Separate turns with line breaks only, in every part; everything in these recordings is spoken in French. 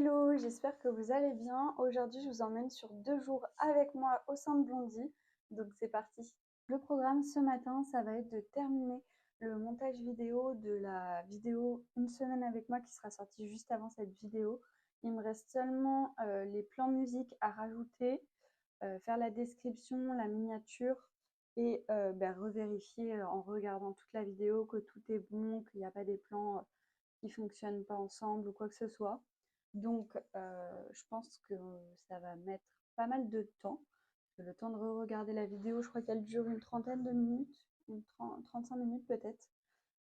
Hello, j'espère que vous allez bien. Aujourd'hui, je vous emmène sur 2 jours avec moi au sein de Blondie. Donc c'est parti. Le programme ce matin, ça va être de terminer le montage vidéo de la vidéo Une semaine avec moi qui sera sortie juste avant cette vidéo. Il me reste seulement les plans musique à rajouter, faire la description, la miniature et revérifier en regardant toute la vidéo que tout est bon, qu'il n'y a pas des plans qui ne fonctionnent pas ensemble ou quoi que ce soit. Donc, je pense que ça va mettre pas mal de temps. Le temps de re-regarder la vidéo, je crois qu'elle dure une trentaine de minutes, 35 minutes peut-être.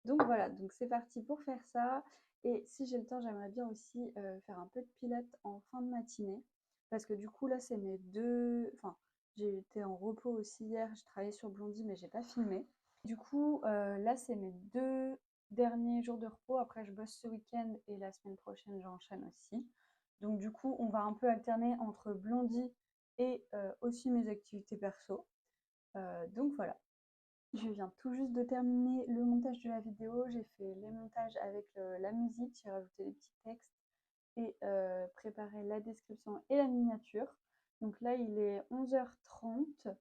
Donc voilà, donc c'est parti pour faire ça. Et si j'ai le temps, j'aimerais bien aussi faire un peu de pilates en fin de matinée. Parce que du coup, là, c'est mes deux... Enfin, j'ai été en repos aussi hier, je travaillais sur Blondie, mais j'ai pas filmé. Du coup, là, c'est mes 2 derniers jours de repos. Après, je bosse ce week-end et la semaine prochaine, j'enchaîne aussi. Donc du coup, on va un peu alterner entre Blondie et aussi mes activités perso. Donc voilà. Je viens tout juste de terminer le montage de la vidéo. J'ai fait les montages avec la musique, j'ai rajouté des petits textes et préparé la description et la miniature. Donc là, il est 11h30.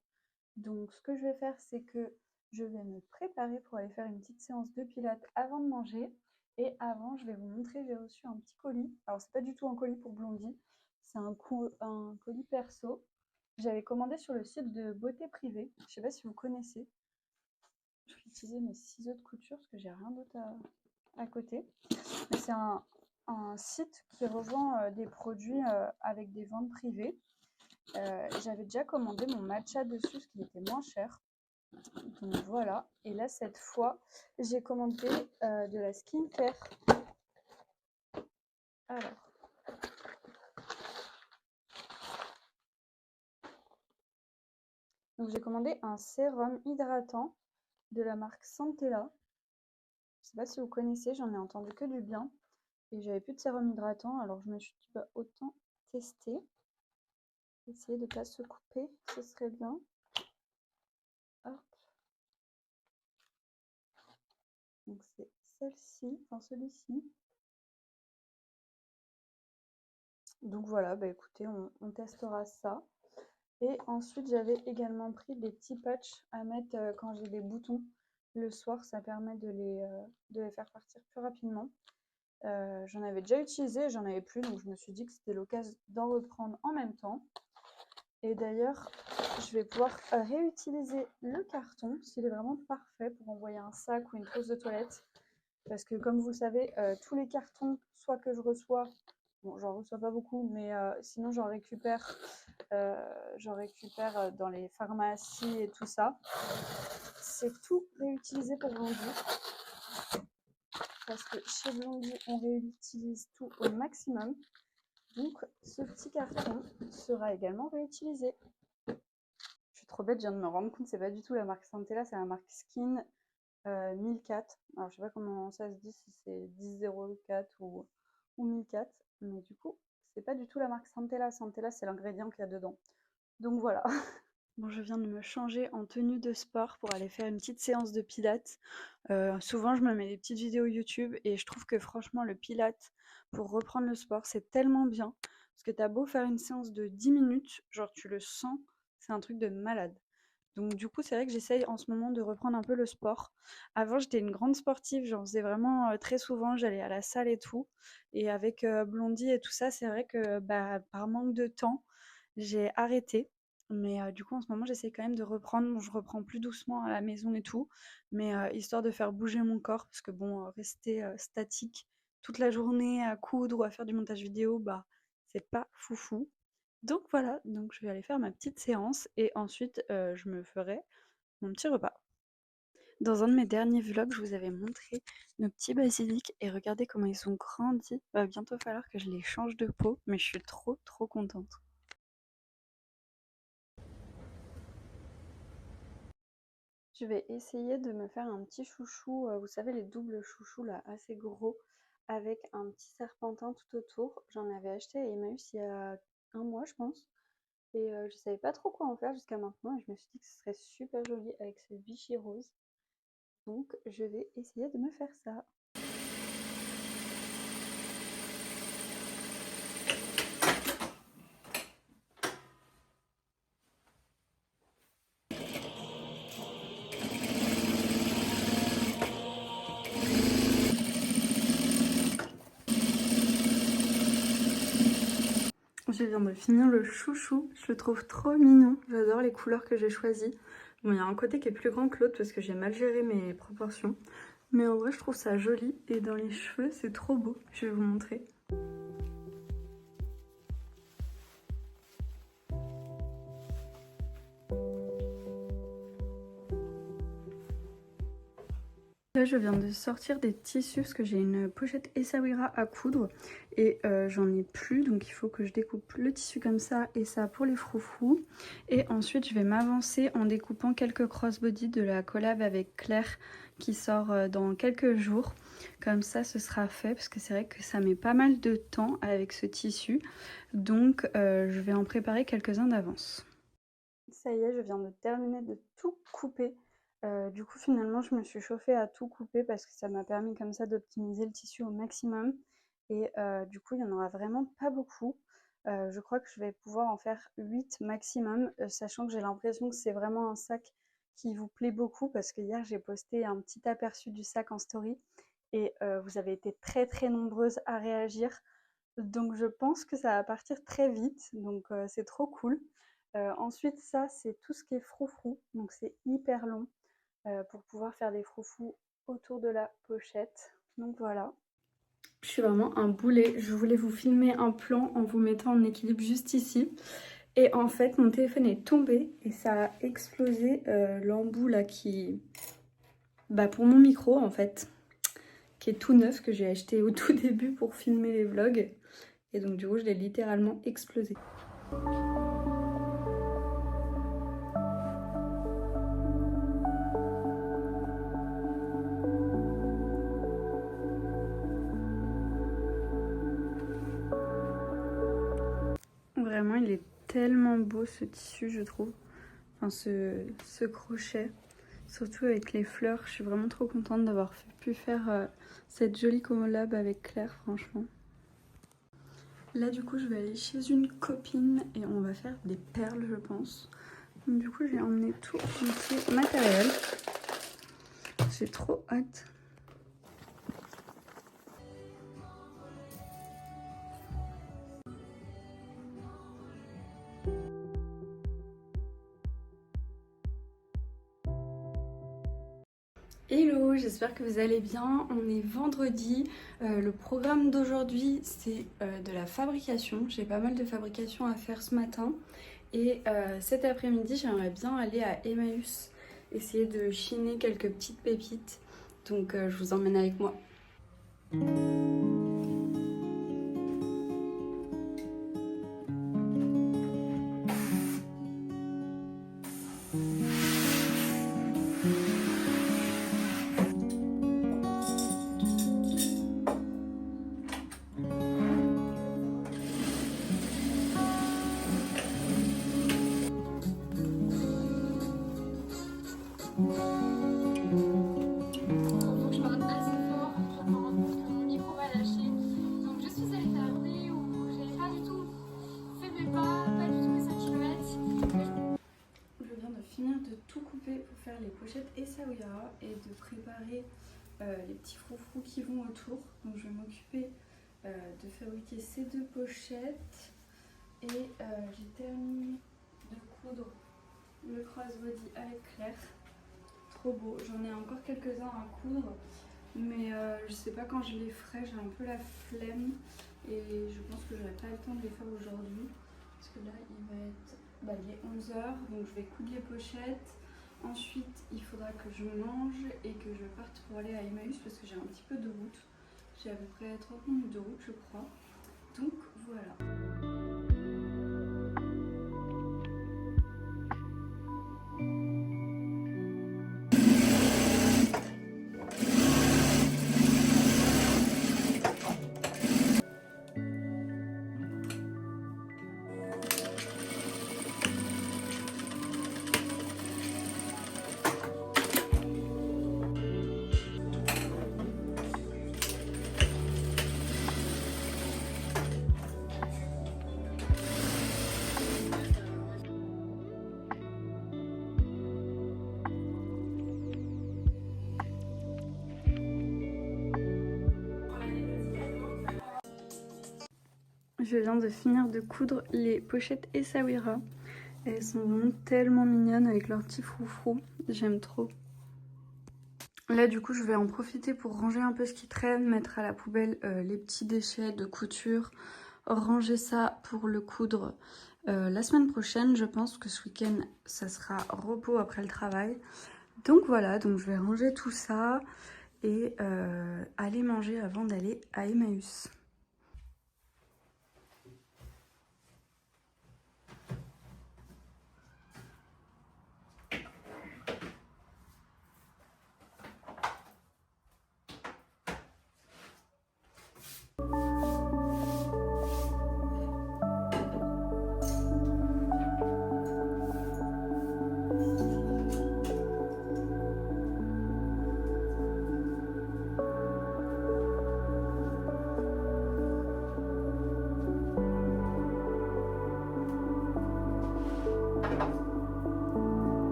Donc ce que je vais faire, c'est que je vais me préparer pour aller faire une petite séance de pilates avant de manger. Et avant, je vais vous montrer, j'ai reçu un petit colis. Alors, c'est pas du tout un colis pour Blondie, c'est un colis perso. J'avais commandé sur le site de Beauté Privée. Je sais pas si vous connaissez. Je vais utiliser mes ciseaux de couture parce que j'ai rien d'autre à côté. C'est un site qui revend des produits avec des ventes privées. J'avais déjà commandé mon matcha dessus parce qu'il était moins cher. Donc voilà. Et là, cette fois, j'ai commandé de la skincare. Alors. Donc j'ai commandé un sérum hydratant de la marque Santella. Je ne sais pas si vous connaissez, j'en ai entendu que du bien. Et j'avais plus de sérum hydratant, alors je me suis dit bah, autant tester. Essayer de ne pas se couper, ce serait bien. Hop. Donc c'est celle-ci, enfin celui-ci. Donc voilà, bah écoutez, on testera ça. Et ensuite, j'avais également pris des petits patchs à mettre quand j'ai des boutons le soir. Ça permet de les faire partir plus rapidement. J'en avais déjà utilisé, j'en avais plus, donc je me suis dit que c'était l'occasion d'en reprendre en même temps. Et d'ailleurs, je vais pouvoir réutiliser le carton, s'il est vraiment parfait pour envoyer un sac ou une trousse de toilette. Parce que comme vous le savez, tous les cartons, soit que je reçois, bon, j'en reçois pas beaucoup, mais sinon j'en récupère dans les pharmacies et tout ça. C'est tout réutilisé pour Blondie. Parce que chez Blondie, on réutilise tout au maximum. Donc, ce petit carton sera également réutilisé. Je suis trop bête, je viens de me rendre compte, c'est pas du tout la marque Santella, c'est la marque Skin 1004. Alors, je sais pas comment ça se dit, si c'est 1004 ou 1004. Mais du coup, c'est pas du tout la marque Santella. Santella, c'est l'ingrédient qu'il y a dedans. Donc voilà. Bon, je viens de me changer en tenue de sport pour aller faire une petite séance de pilates. Souvent, je me mets des petites vidéos YouTube et je trouve que franchement, le pilates, pour reprendre le sport, c'est tellement bien. Parce que t'as beau faire une séance de 10 minutes, genre tu le sens, c'est un truc de malade. Donc du coup, c'est vrai que j'essaye en ce moment de reprendre un peu le sport. Avant, j'étais une grande sportive, j'en faisais vraiment très souvent, j'allais à la salle et tout. Et avec Blondie et tout ça, c'est vrai que bah, par manque de temps, j'ai arrêté. Mais du coup, en ce moment, j'essaie quand même de reprendre. Bon, je reprends plus doucement à la maison et tout, mais histoire de faire bouger mon corps, parce que bon, rester statique toute la journée à coudre ou à faire du montage vidéo, bah, c'est pas foufou. Donc voilà, donc je vais aller faire ma petite séance et ensuite je me ferai mon petit repas. Dans un de mes derniers vlogs, je vous avais montré nos petits basilics et regardez comment ils ont grandi. Va bientôt falloir que je les change de pot, mais je suis trop contente. Je vais essayer de me faire un petit chouchou, vous savez les doubles chouchous là, assez gros, avec un petit serpentin tout autour. J'en avais acheté à Emmaüs il y a un mois je pense. Et je savais pas trop quoi en faire jusqu'à maintenant et je me suis dit que ce serait super joli avec ce Vichy rose. Donc je vais essayer de me faire ça. Je viens de finir le chouchou, je le trouve trop mignon, j'adore les couleurs que j'ai choisies. Bon, il y a un côté qui est plus grand que l'autre parce que j'ai mal géré mes proportions. Mais en vrai, je trouve ça joli et dans les cheveux, c'est trop beau. Je vais vous montrer. Là, je viens de sortir des tissus parce que j'ai une pochette Essaouira à coudre et j'en ai plus, donc il faut que je découpe le tissu comme ça et ça pour les froufrous. Et ensuite, je vais m'avancer en découpant quelques crossbody de la collab avec Claire qui sort dans quelques jours. Comme ça, ce sera fait parce que c'est vrai que ça met pas mal de temps avec ce tissu, donc je vais en préparer quelques-uns d'avance. Ça y est, je viens de terminer de tout couper. Du coup, finalement, je me suis chauffée à tout couper parce que ça m'a permis comme ça d'optimiser le tissu au maximum. Et du coup, il n'y en aura vraiment pas beaucoup. Je crois que je vais pouvoir en faire 8 maximum, sachant que j'ai l'impression que c'est vraiment un sac qui vous plaît beaucoup parce que hier, j'ai posté un petit aperçu du sac en story et vous avez été très très nombreuses à réagir. Donc je pense que ça va partir très vite, donc c'est trop cool. Ensuite, ça, c'est tout ce qui est froufrou, donc c'est hyper long pour pouvoir faire des froufrous autour de la pochette. Donc voilà. Je suis vraiment un boulet. Je voulais vous filmer un plan en vous mettant en équilibre juste ici. Et en fait, mon téléphone est tombé et ça a explosé l'embout là qui... Bah pour mon micro en fait, qui est tout neuf, que j'ai acheté au tout début pour filmer les vlogs. Et donc du coup, je l'ai littéralement explosé. Vraiment, il est tellement beau ce tissu, je trouve. Enfin, ce crochet. Surtout avec les fleurs. Je suis vraiment trop contente d'avoir pu faire cette jolie collab avec Claire, franchement. Là, du coup, je vais aller chez une copine et on va faire des perles, je pense. Donc, du coup, j'ai emmené tout mon petit matériel. J'ai trop hâte. Hello, j'espère que vous allez bien. On est vendredi. Le programme d'aujourd'hui, c'est de la fabrication. J'ai pas mal de fabrication à faire ce matin. Et cet après-midi, j'aimerais bien aller à Emmaüs, essayer de chiner quelques petites pépites. Donc je vous emmène avec moi. Faire les pochettes Essaouira et de préparer les petits froufrous qui vont autour. Donc je vais m'occuper de fabriquer ces deux pochettes et j'ai terminé de coudre le crossbody avec Claire. Trop beau, j'en ai encore quelques-uns à coudre mais je sais pas quand je les ferai, j'ai un peu la flemme et je pense que j'aurai pas le temps de les faire aujourd'hui parce que là il va être, il est 11 h, donc je vais coudre les pochettes. Ensuite, il faudra que je mange et que je parte pour aller à Emmaüs parce que j'ai un petit peu de route. J'ai à peu près 30 minutes de route, je crois. Donc voilà. je viens de finir de coudre les pochettes Essaouira. Elles sont vraiment tellement mignonnes avec leurs petits froufrous. J'aime trop. Là du coup je vais en profiter pour ranger un peu ce qui traîne, mettre à la poubelle les petits déchets de couture, ranger ça pour le coudre la semaine prochaine. Je pense que ce week-end ça sera repos après le travail. Donc voilà, donc je vais ranger tout ça et aller manger avant d'aller à Emmaüs.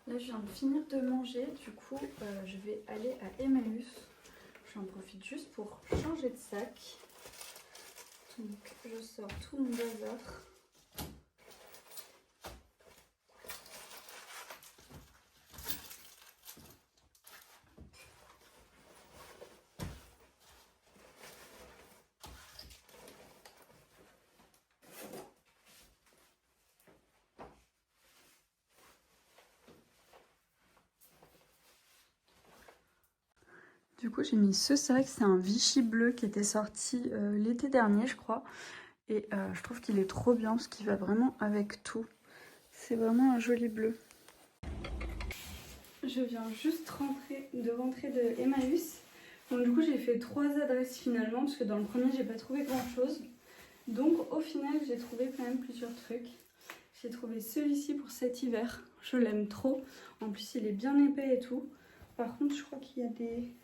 Là je viens de finir de manger, du coup je vais aller à Emmaüs. J'en profite juste pour changer de sac. Donc je sors tout mon bazar. Du coup j'ai mis ce sac, c'est un Vichy bleu qui était sorti l'été dernier je crois. Et je trouve qu'il est trop bien parce qu'il va vraiment avec tout. C'est vraiment un joli bleu. Je viens juste de rentrer de Emmaüs. Donc du coup j'ai fait 3 adresses finalement parce que dans le premier j'ai pas trouvé grand chose. Donc au final j'ai trouvé quand même plusieurs trucs. J'ai trouvé celui-ci pour cet hiver. Je l'aime trop. En plus il est bien épais et tout. Par contre je crois qu'il y a des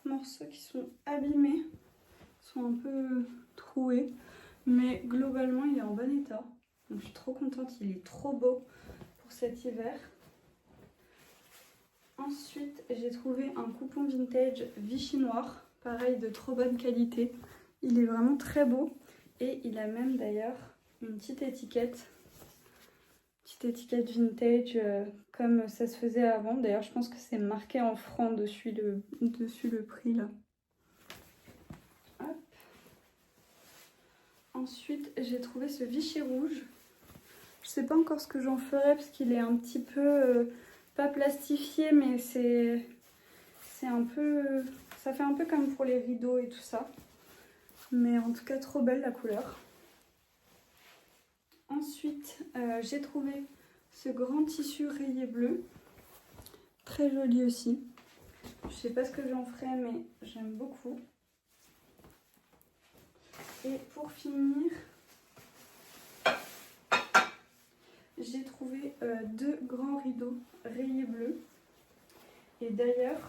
morceaux qui sont abîmés. Ils sont un peu troués. Mais globalement il est en bon état. Donc je suis trop contente, il est trop beau pour cet hiver. Ensuite j'ai trouvé un coupon vintage Vichy noir. Pareil de trop bonne qualité. Il est vraiment très beau. Et il a même d'ailleurs une petite étiquette. Petite étiquette vintage comme ça se faisait avant. D'ailleurs je pense que c'est marqué en francs dessus le prix là. Hop. Ensuite j'ai trouvé ce Vichy rouge. Je sais pas encore ce que j'en ferai parce qu'il est un petit peu pas plastifié mais c'est un peu, ça fait un peu comme pour les rideaux et tout ça. Mais en tout cas trop belle la couleur. Ensuite j'ai trouvé ce grand tissu rayé bleu. Très joli aussi. Je sais pas ce que j'en ferai mais j'aime beaucoup. Et pour finir, j'ai trouvé 2 grands rideaux rayés bleus. Et d'ailleurs,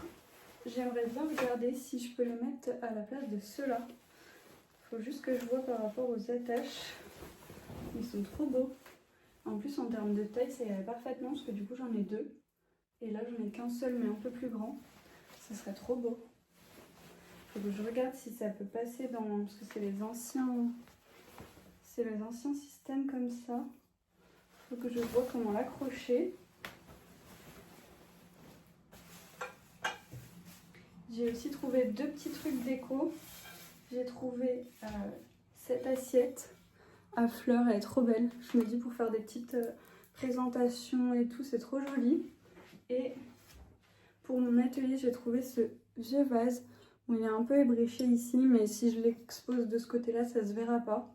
j'aimerais bien regarder si je peux les mettre à la place de ceux-là. Il faut juste que je vois par rapport aux attaches. Ils sont trop beaux. En plus, en termes de taille, ça irait parfaitement parce que du coup, j'en ai 2. Et là, j'en ai qu'un seul, mais un peu plus grand. Ça serait trop beau. Il faut que je regarde si ça peut passer dans... Parce que c'est les anciens c'est les anciens systèmes comme ça. Il faut que je vois comment l'accrocher. J'ai aussi trouvé 2 petits trucs déco. J'ai trouvé cette assiette à fleurs, elle est trop belle. Je me dis pour faire des petites présentations et tout, c'est trop joli. Et pour mon atelier, j'ai trouvé ce vieux vase. Bon, il est un peu ébréché ici, mais si je l'expose de ce côté-là, ça se verra pas.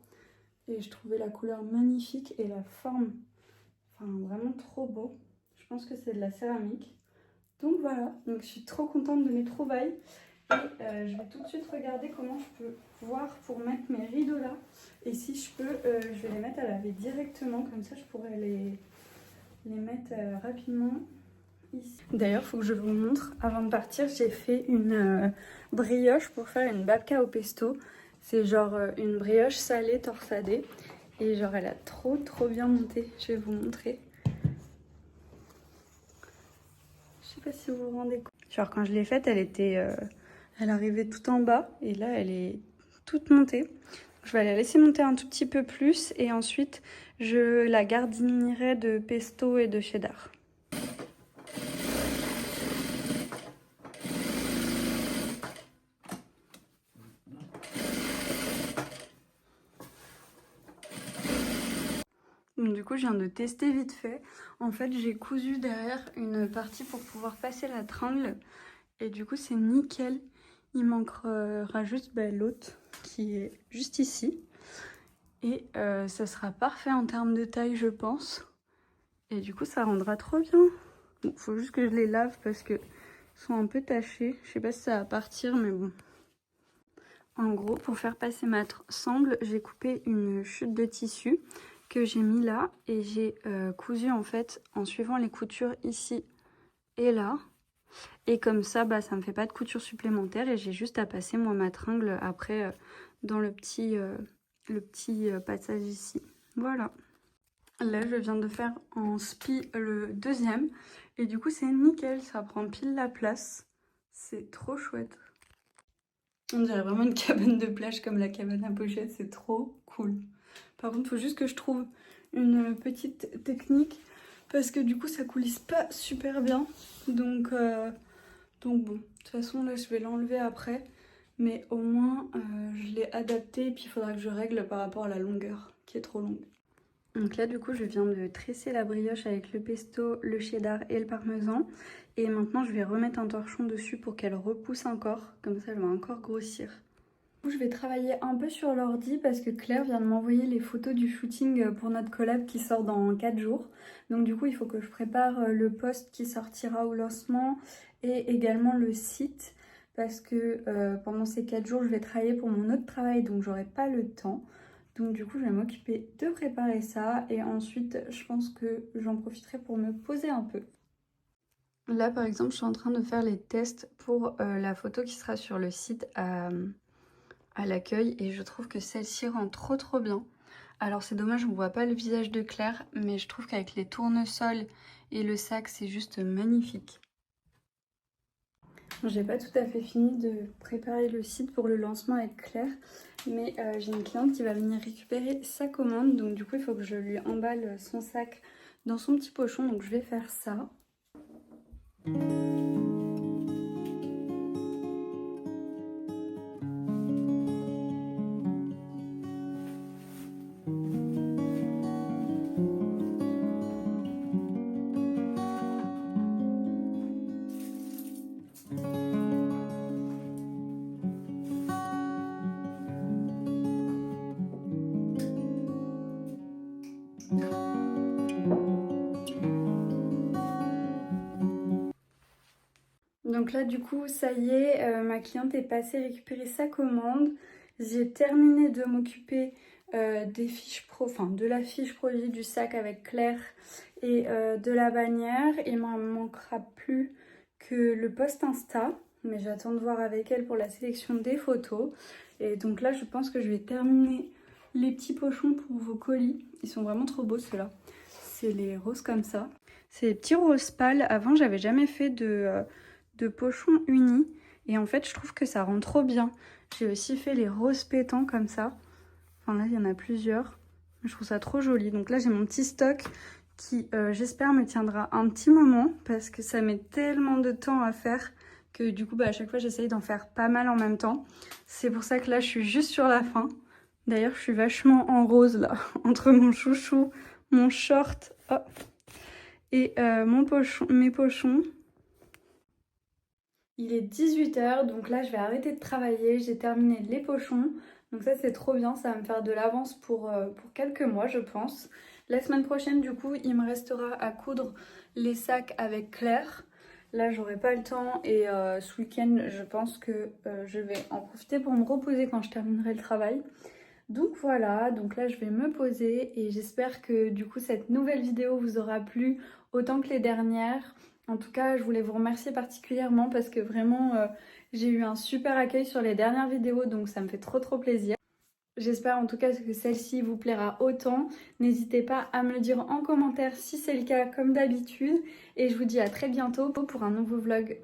Et je trouvais la couleur magnifique et la forme, enfin vraiment trop beau. Je pense que c'est de la céramique. Donc voilà, donc je suis trop contente de mes trouvailles. Et je vais tout de suite regarder comment je peux voir pour mettre mes rideaux là. Et si je peux, je vais les mettre à laver directement, comme ça je pourrais les mettre rapidement ici. D'ailleurs, il faut que je vous montre, avant de partir, j'ai fait une brioche pour faire une babka au pesto. C'est genre une brioche salée torsadée. Et genre elle a trop bien monté. Je vais vous montrer. Je sais pas si vous vous rendez compte. Genre quand je l'ai faite, elle arrivait tout en bas. Et là, elle est toute montée. Je vais la laisser monter un tout petit peu plus. Et ensuite, je la garnirai de pesto et de cheddar. Donc, du coup, je viens de tester vite fait. En fait, j'ai cousu derrière une partie pour pouvoir passer la tringle. Et du coup, c'est nickel. Il manquera juste l'autre qui est juste ici. Et ça sera parfait en termes de taille, je pense. Et du coup, ça rendra trop bien. Bon, faut juste que je les lave parce que sont un peu tachés. Je sais pas si ça va partir, mais bon. En gros, pour faire passer ma sangle, j'ai coupé une chute de tissu que j'ai mis là et j'ai cousu en fait en suivant les coutures ici et là. Et comme ça, ça me fait pas de couture supplémentaire et j'ai juste à passer moi ma tringle après dans le petit passage ici. Voilà. Là, je viens de faire en spi le deuxième et du coup c'est nickel, ça prend pile la place. C'est trop chouette. On dirait vraiment une cabane de plage comme la cabane à pochette, c'est trop cool. Par contre, il faut juste que je trouve une petite technique parce que du coup, ça coulisse pas super bien. Donc bon, de toute façon, là, je vais l'enlever après. Mais au moins, je l'ai adapté et puis il faudra que je règle par rapport à la longueur qui est trop longue. Donc là, du coup, je viens de tresser la brioche avec le pesto, le cheddar et le parmesan. Et maintenant, je vais remettre un torchon dessus pour qu'elle repousse encore. Comme ça, elle va encore grossir. Je vais travailler un peu sur l'ordi parce que Claire vient de m'envoyer les photos du shooting pour notre collab qui sort dans 4 jours. Donc du coup, il faut que je prépare le post qui sortira au lancement et également le site parce que pendant ces 4 jours, je vais travailler pour mon autre travail donc j'aurai pas le temps. Donc du coup, je vais m'occuper de préparer ça et ensuite, je pense que j'en profiterai pour me poser un peu. Là, par exemple, je suis en train de faire les tests pour la photo qui sera sur le site à l'accueil et je trouve que celle-ci rend trop bien. Alors c'est dommage, on voit pas le visage de Claire, mais je trouve qu'avec les tournesols et le sac, c'est juste magnifique. J'ai pas tout à fait fini de préparer le site pour le lancement avec Claire, mais j'ai une cliente qui va venir récupérer sa commande, donc du coup il faut que je lui emballe son sac dans son petit pochon, donc je vais faire ça. Donc là du coup ça y est, ma cliente est passée récupérer sa commande. J'ai terminé de m'occuper des fiches de la fiche produit du sac avec Claire et de la bannière. Il m'en manquera plus que le post Insta, mais j'attends de voir avec elle pour la sélection des photos. Et donc là je pense que je vais terminer les petits pochons pour vos colis. Ils sont vraiment trop beaux ceux-là. C'est les roses comme ça. C'est les petits roses pâles. Avant j'avais jamais fait de pochons unis et en fait je trouve que ça rend trop bien. J'ai aussi fait les roses pétants comme ça. Enfin là il y en a plusieurs. Je trouve ça trop joli. Donc là, j'ai mon petit stock qui, j'espère, me tiendra un petit moment parce que ça met tellement de temps à faire que du coup, à chaque fois, j'essaye d'en faire pas mal en même temps. C'est pour ça que là, je suis juste sur la fin. D'ailleurs, je suis vachement en rose là, entre mon chouchou, mon short et mes pochons. Il est 18 h, donc là je vais arrêter de travailler, j'ai terminé les pochons. Donc ça c'est trop bien, ça va me faire de l'avance pour quelques mois je pense. La semaine prochaine du coup il me restera à coudre les sacs avec Claire. Là j'aurai pas le temps et ce week-end je pense que je vais en profiter pour me reposer quand je terminerai le travail. Donc voilà, donc là je vais me poser et j'espère que du coup cette nouvelle vidéo vous aura plu autant que les dernières. En tout cas, je voulais vous remercier particulièrement parce que vraiment j'ai eu un super accueil sur les dernières vidéos, donc ça me fait trop plaisir. J'espère en tout cas que celle-ci vous plaira autant. N'hésitez pas à me le dire en commentaire si c'est le cas comme d'habitude et je vous dis à très bientôt pour un nouveau vlog.